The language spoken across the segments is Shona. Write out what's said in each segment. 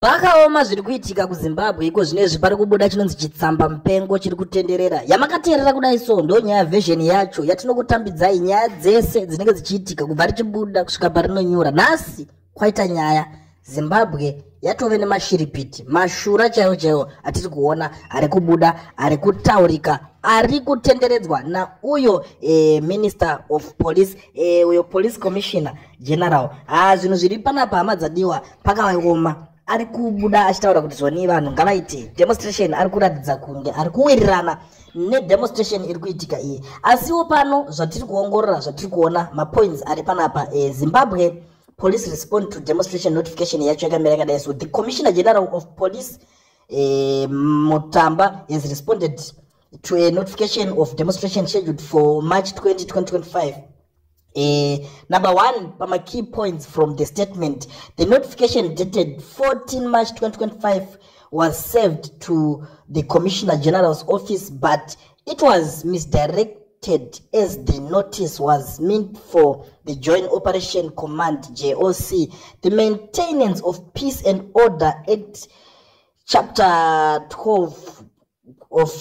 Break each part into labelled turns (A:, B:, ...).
A: Pakaoma zviri kuitika kuZimbabwe iko zvinezvi pari kubuda chinonzi chitsamba mupengo chiri kutenderera. Yamakateerera kudai so ndo nyaya version yacho yatinokutambidzai nyaya dzese dzinenge dzichiitika kubva richibuda kusvika parinonyura. Nhasi kwaita nyaya Zimbabwe yatove nemashiripiti mashura chaiwo chaiwo atiri kuona ari kubuda ari kutaurika ari kutenderedzwa nauyo Minister of Police uyo Police Commissioner General. Zvinhu zviri panapa hama dzadiwa pakaoma ari kubuda achitaura kuti zvoni vanhu ngavaite demonstration ari kuratidza kunge ari kuwirirana nedemonstration iri kuitika iyi. Asiwo pano zvatiri kuongorora zvatiri kuona mapoints ari panapa Zimbabwe police respond to demonstration notification yacho yakamira yakadai so the Commissioner General of Police Mutamba has responded to a notification of demonstration scheduled for March 20, 2025. Number one, my key points from the statement. The notification dated 14 March 2025 was served to the Commissioner General's office, but it was misdirected as the notice was meant for the Joint Operation Command JOC. The Maintenance of Peace and Order Act, Chapter 12 of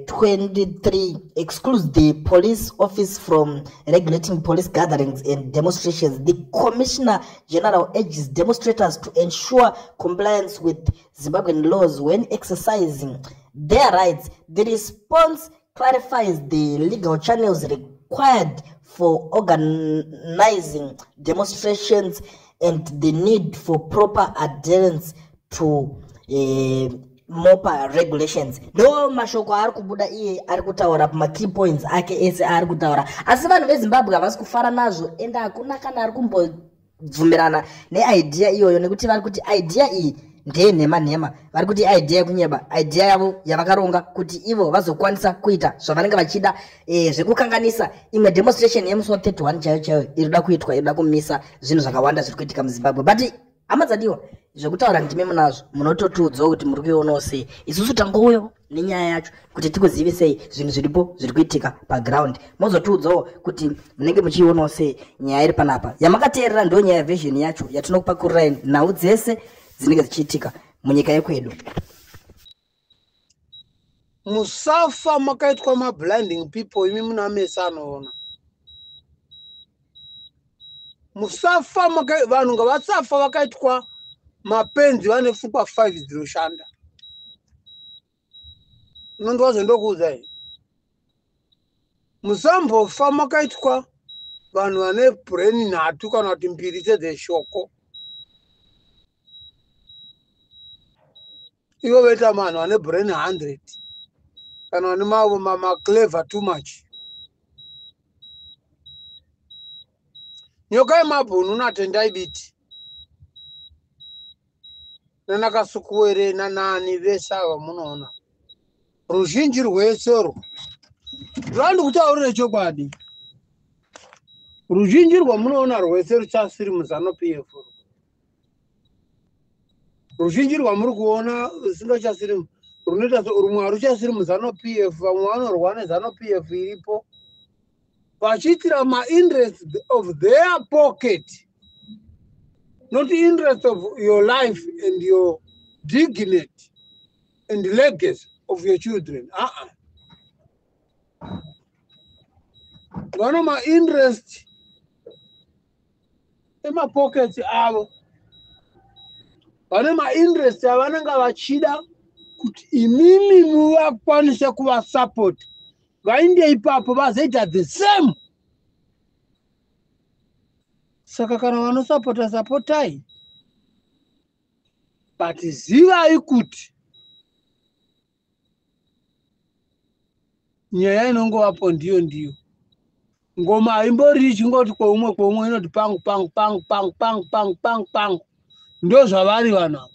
A: 23 excludes the police office from regulating police gatherings and demonstrations. The Commissioner General urges demonstrators to ensure compliance with Zimbabwean laws when exercising their rights. The response clarifies the legal channels required for organizing demonstrations and the need for proper adherence to MOPA regulations. No mashoko ari kubuda iye ari kutaura pa key points ake ese ari kutaura. Asi vanhu veZimbabwe havasi kufara nazvo ende hakuna kana ari kumbobvumirana neidea iyoyo nekuti vari kuti idea iyi ndeye nhema. Vari kuti idea yekunyeba, idea yavo yavakaronga kuti ivo vazokwanisa kuita zvavanenge vachida zvekukanganisa imwe demonstration yemusi wa 31 chaiyo irida kuitwa irida kumisa zvinhu zvakawanda zviri kuitika muZimbabwe. But amadzadiwa zvekutaura ndime munazvo munototudzwa kuti muri kuionawo sei. Isusu tangouyo nenyaya yacho kuti tikuzivisei zvinhu zviripo zviri kuitika paground, mozotiudzawo kuti munenge muchiionawo sei nyaya iri panapa. Yamakateerera ndo nyaya version yacho yatinokupakururai nhau dzese dzinenge dzichiitika munyika yekwedu.
B: Musafa makaitwa mablinding people imi munamesa anoona. Musafa vanhu ngavasafa vakaitwa mapenzi vane pfungwa 5 dzinoshanda. Unondwazo ndokuudzai. Musambofa makaitwa vanhu vane brain 3 kana kuti 2 dzeshoko. Ivo veta vanhu vane brain 100 kana vane ma clever too much. Nyoka yemabhunu natendai biti nanakasukuwere nanani vese ava munoona ruzhinji rwesoro rwandi kutaurire chokwadi. Ruzhinji rwamunoona rwese ruchasiri muZANU-PF. Ruzhinji rwamuri kuona rusingachasiri runoita rumwe haruchasiri muZANU-PF. Vamwe vanorwa neZANU-PF iripo vachiitira ma-interest of their pocket, not the interest of your life and your dignity and the legacy of your children. Vana ma-interest ema-pockets avo, vane ma-interest avanenge vachida kuti imimi muvakwanise kuvasupport vainde ipapo vazoita the same. Saka kana vanosapota sapotai, but zivai kuti nyaya inongovapo ndiyo. Ngoma haimbori ichingoti kweumwe inoti pangu pangu pangu pangu pangu pangu pangu pangu. Ndo zvavari vanhu ava.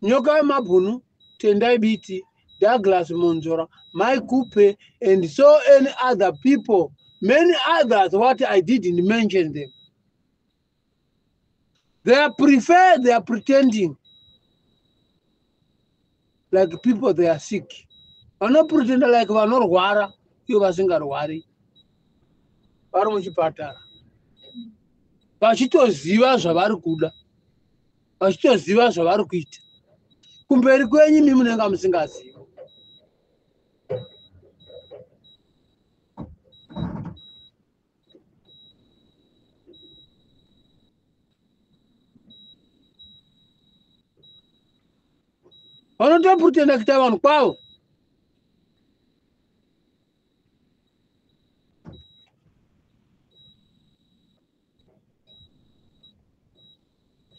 B: Nyoka yemabhunu, Tendai Biti, Douglas Monzora, Mike Kupe, and so any other people, many others, what I didn't mention them. They are pretending like people they are sick. They are not pretending like they are not wara, you are saying worry. Vachitoziva zvavari kuda vachitoziva zvavari kuita. Kumberi kwenyu imi munenge musingazivi. Vanotopurutenda kuita vanhu kwavo.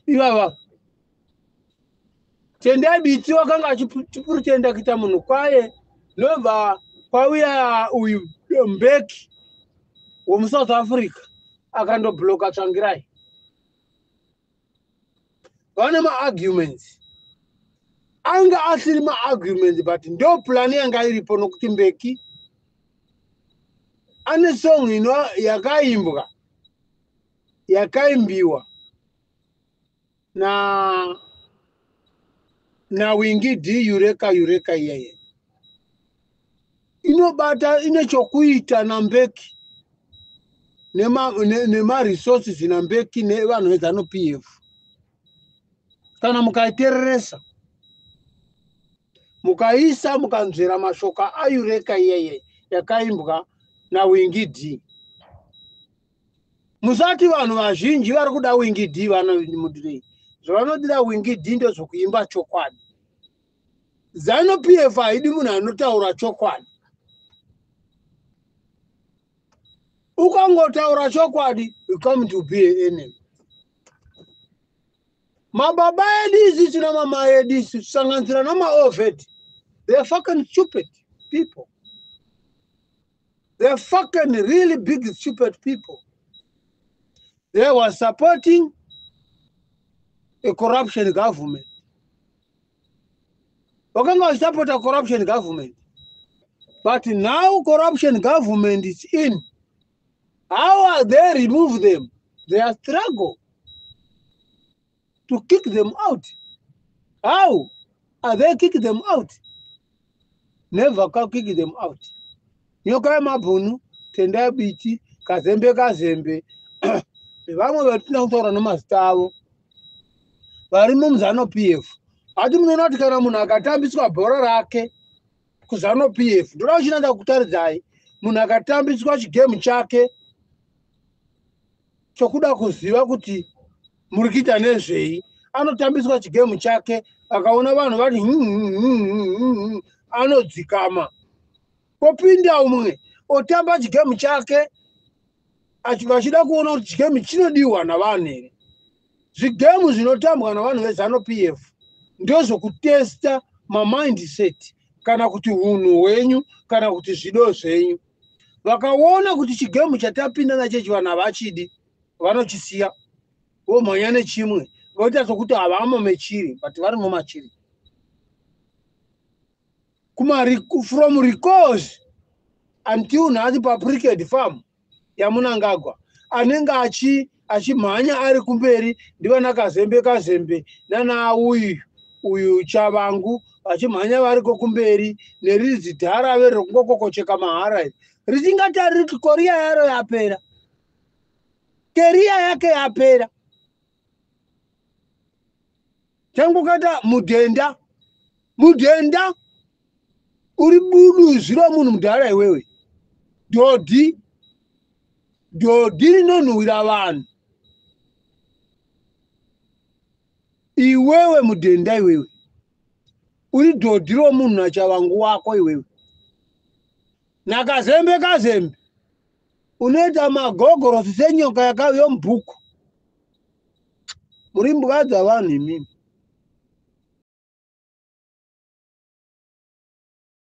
B: Ivava Tendai Biti wakanga achipurutenda kuita munhu kwaye ndobva kwauya uyu Mbeki womuSouth Africa akandobloka Tsvangirai. Vane ma-arguments. Anga asiri ma-arguments but ndo plan yanga iripo nokuti Mbeki ane song yakaimbiwa na Wingy D Yureka iyeye. Inobata ine chokuita na Mbeki nema resources na Mbeki nevanhu vezano PF. Kana mukaitereresa mukaisa mukanzvera mashoka ayureka iyeye yakaimbwa na Wingy D. Musati vanhu vazhinji vari kuda Wingy D vanomudirei. Zvavanodira Wingy D ndezvokuimba chokwadi. Zano PF haidi munhu anotaura chokwadi. Ukangotaura chokwadi, you come to be an enemy. Mababa edisi na mama edisi sanganzira na maovet. They are fucking stupid people. They are fucking really big stupid people. They were supporting a corruption government. Wakanga support a corruption government. But now corruption government is in. How are they remove them? They are struggle to kick them out. How are they kick them out? Never can kick them out. Nyoka mabunu, Tendai Biti, Kazembe. Vamwe vatina kutora nemazita avo vari muZanu PF. Ati munonati kana munhu akatambiswa bhora rake kuZanu PF, ndoda kuchinanda kutaridzai munhu akatambiswa chigemu chake chokuda kuziva kuti muri kuita nezvei, anotambiswa chigemu chake akaona vanhu vati anodzikama. Kopinda umwe otamba chigemu chake vachida kuona kuti chigemu chinodiwa navanhu here. Zvigemu zvinotambwa navanhu vezanu PF ndozvokutesta mamindset kana kuti hunhu hwenyu kana kuti zvido zvenyu. Vakaona kuti chigemu chatapinda nachechi vanhu havachidi, vanochisiya vomhanya nechimwe voita sokuti havamo mechiri but varimo machiri. From Rikos until nhasi paPricked Farm yamunangagwa anenge achimhanya ari kumberi ndivana Kazembe nana uyu Chavangu achimhanya variko kumberi neridzi dhara vere kungokokocheka mahara richingati riti koria yaro yapera, keria yake yapera. Tangu kata mudenda uri budu ziro munhu mudhara iwewe. Dodi rinonhuhwira vanhu. Iwewe mudhenda iwewe. Uri dhodhi romunhu naChavangu wako iwewe. Nakazembe unoita magogorosi senyoka yomubhuku. Muri mbwa dzavanhu imimi.